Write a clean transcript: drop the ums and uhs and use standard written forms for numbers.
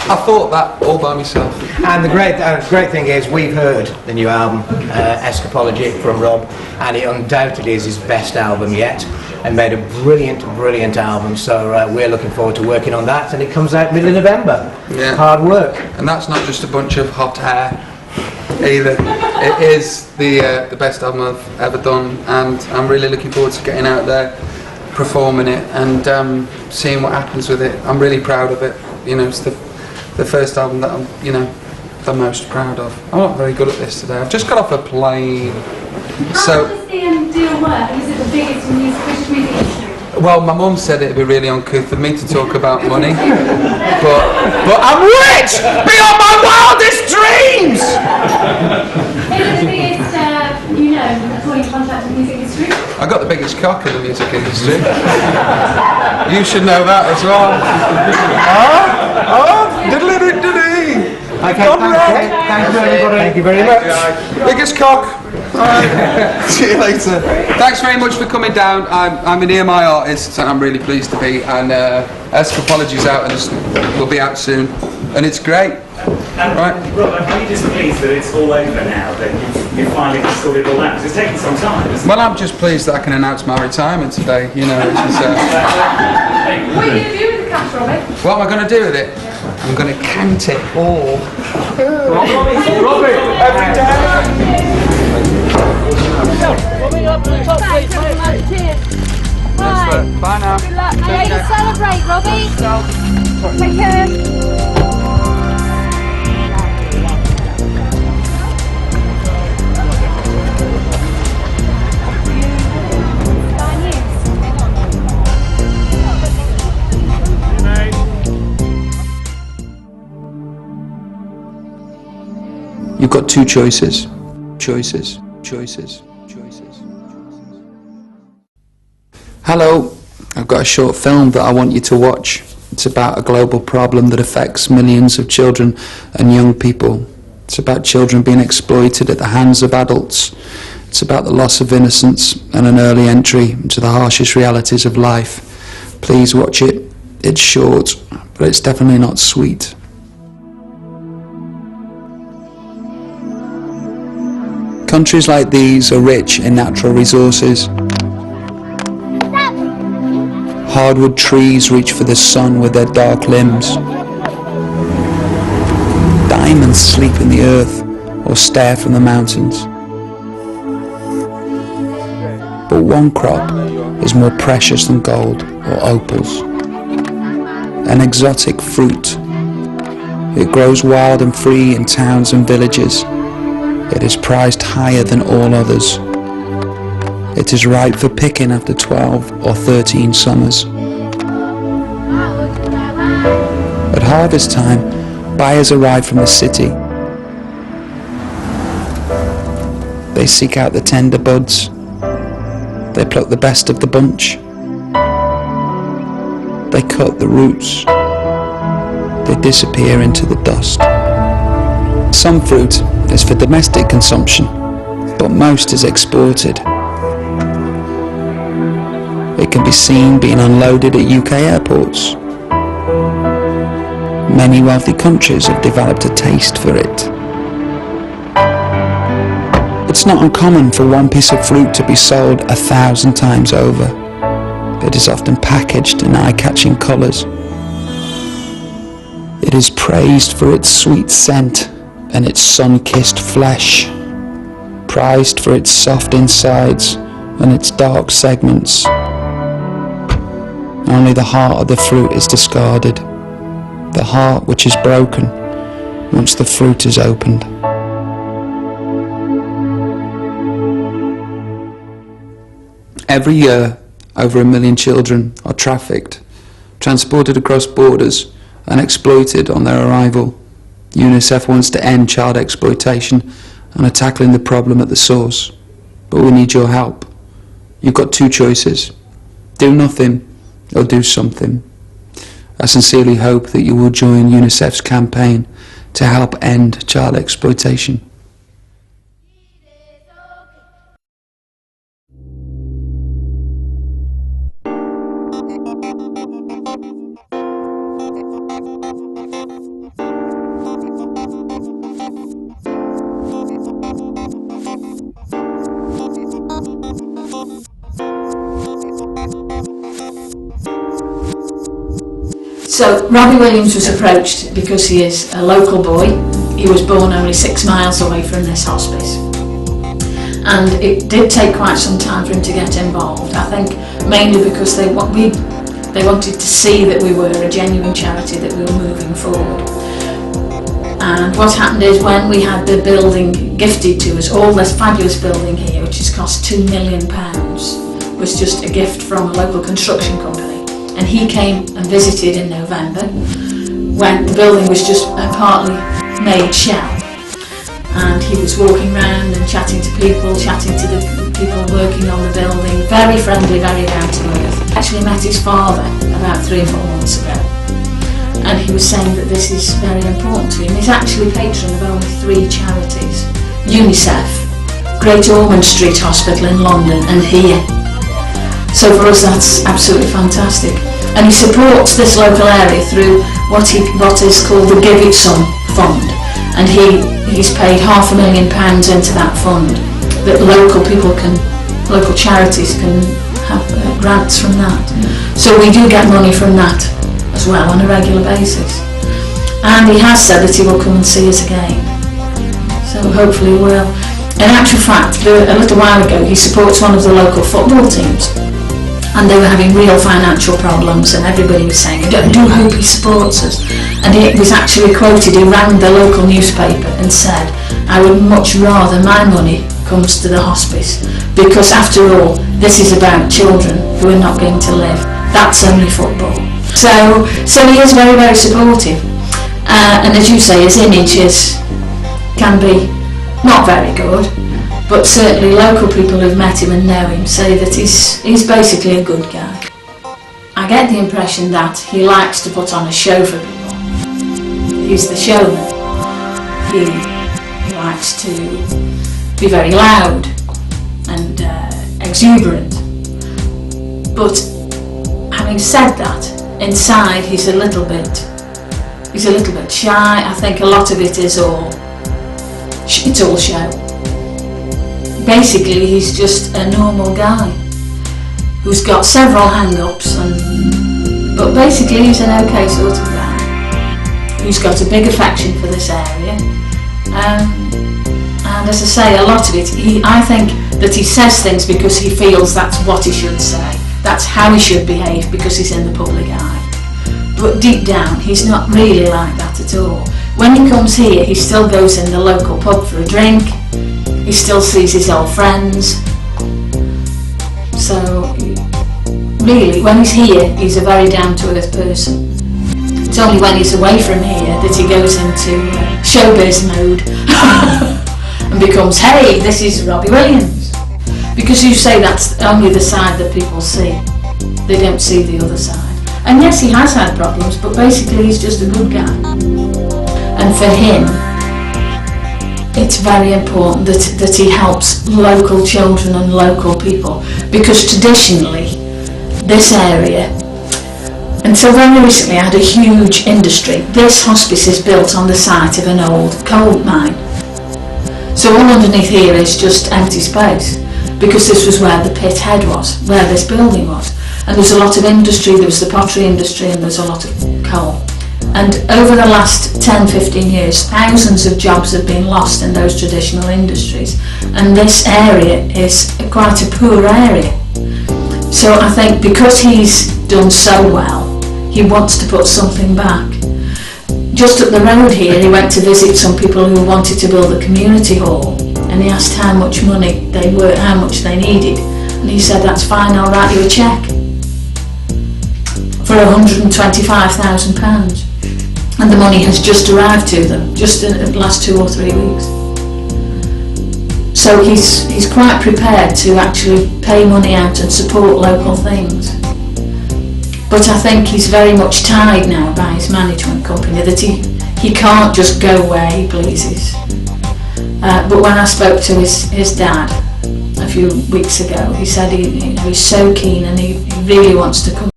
I thought that all by myself. And the great thing is, we've heard the new album, Escapology, from Rob, and it undoubtedly is his best album yet, and made a brilliant album. So we're looking forward to working on that, and it comes out middle of November. Yeah. Hard work. And that's not just a bunch of hot hair either. It is the best album I've ever done, and I'm really looking forward to getting out there, performing it, and seeing what happens with it. I'm really proud of it. You know, it's the first album that I'm, you know, the most proud of. I'm not very good at this today. I've just got off a plane. How does the deal work? Is it the biggest in British music history? Well, my mum said it'd be really uncouth of me to talk about money, but I'm rich beyond my wildest dreams. Is it the biggest, recording contract in music history? I got the biggest cock in the music industry. You should know that as well. Diddly-diddly. Okay, thank you everybody. Thank you very much. Biggest cock. Alright. See you later. Thanks very much for coming down. I'm an EMI artist, and I'm really pleased to be. And Escapology's out, and will be out soon, and it's great. Right. Rob, are you just pleased that it's all over now, that you finally sorted it all out? Because it's taken some time, isn't it? Well, I'm just pleased that I can announce my retirement today. You know, which is, What are you going to do with the cash, Robbie? what am I going to do with it? I'm going to count it all. Robbie, every day. Robbie, up to the top, please, mate. Cheers. Bye. Bye now. Good luck. I need to celebrate, Robbie. Take care. You've got two choices. Hello, I've got a short film that I want you to watch. It's about a global problem that affects millions of children and young people. It's about children being exploited at the hands of adults. It's about the loss of innocence and an early entry into the harshest realities of life. Please watch it. It's short, but it's definitely not sweet. Countries like these are rich in natural resources. Hardwood trees reach for the sun with their dark limbs. Diamonds sleep in the earth or stare from the mountains. But one crop is more precious than gold or opals. An exotic fruit. It grows wild and free in towns and villages. It is prized higher than all others. It is ripe for picking after 12 or 13 summers. At harvest time, buyers arrive from the city. They seek out the tender buds. They pluck the best of the bunch. They cut the roots. They disappear into the dust. Some fruit is for domestic consumption, but most is exported. It can be seen being unloaded at UK airports. Many wealthy countries have developed a taste for it. It's not uncommon for one piece of fruit to be sold 1,000 times over. It is often packaged in eye-catching colours. It is praised for its sweet scent and its sun-kissed flesh, prized for its soft insides and its dark segments. Only the heart of the fruit is discarded, the heart which is broken once the fruit is opened. Every year, over 1 million children are trafficked, transported across borders and exploited on their arrival. UNICEF wants to end child exploitation and are tackling the problem at the source. But we need your help. You've got two choices. Do nothing or do something. I sincerely hope that you will join UNICEF's campaign to help end child exploitation. So Robbie Williams was approached because he is a local boy. He was born only 6 miles away from this hospice. And it did take quite some time for him to get involved. I think mainly because they wanted to see that we were a genuine charity, that we were moving forward. And what happened is, when we had the building gifted to us, all this fabulous building here, which has cost £2 million, was just a gift from a local construction company. And he came and visited in November, when the building was just a partly made shell. And he was walking around and chatting to people, chatting to the people working on the building, very friendly, very down to earth. Actually met his father about 3 or 4 months ago, and he was saying that this is very important to him. He's actually patron of only 3 charities: UNICEF, Great Ormond Street Hospital in London, and here. So for us that's absolutely fantastic. And he supports this local area through what is called the Give It Some Fund. And he's paid £500,000 into that fund, that local charities can have grants from that. So we do get money from that as well on a regular basis. And he has said that he will come and see us again. So hopefully he will. In actual fact, a little while ago he supports one of the local football teams. And they were having real financial problems, and everybody was saying, I do hope he supports us. And he was actually quoted, he rang the local newspaper and said, I would much rather my money comes to the hospice, because after all, this is about children who are not going to live. That's only football. So he is very, very supportive. And as you say, his image can be not very good. But certainly local people who've met him and know him say that he's basically a good guy. I get the impression that he likes to put on a show for people. He's the showman. He likes to be very loud and exuberant. But having said that, inside he's a little bit shy. I think a lot of it is it's all show. Basically he's just a normal guy who's got several hang-ups, but basically he's an okay sort of guy who's got a big affection for this area, and as I say, a lot of it, I think that he says things because he feels that's what he should say, that's how he should behave because he's in the public eye. But deep down he's not really like that at all. When he comes here he still goes in the local pub for a drink. He still sees his old friends. So really, when he's here, he's a very down-to-earth person. It's only when he's away from here that he goes into showbiz mode and becomes, hey, this is Robbie Williams. Because you say that's only the side that people see. They don't see the other side. And yes, he has had problems, but basically he's just a good guy. And for him, it's very important that he helps local children and local people, because traditionally this area, until very recently, had a huge industry. This hospice is built on the site of an old coal mine. So all underneath here is just empty space, because this was where the pit head was, where this building was. And there's a lot of industry, there was the pottery industry and there's a lot of coal. And over the last 10-15 years, thousands of jobs have been lost in those traditional industries. And this area is quite a poor area. So I think because he's done so well, he wants to put something back. Just up the road here, he went to visit some people who wanted to build a community hall. And he asked how much money they were, how much they needed. And he said, that's fine, I'll write you a cheque for £125,000. And the money has just arrived to them, just in the last 2 or 3 weeks. So he's quite prepared to actually pay money out and support local things. But I think he's very much tied now by his management company, that he can't just go where he pleases. But when I spoke to his dad a few weeks ago, he said he's so keen and he really wants to come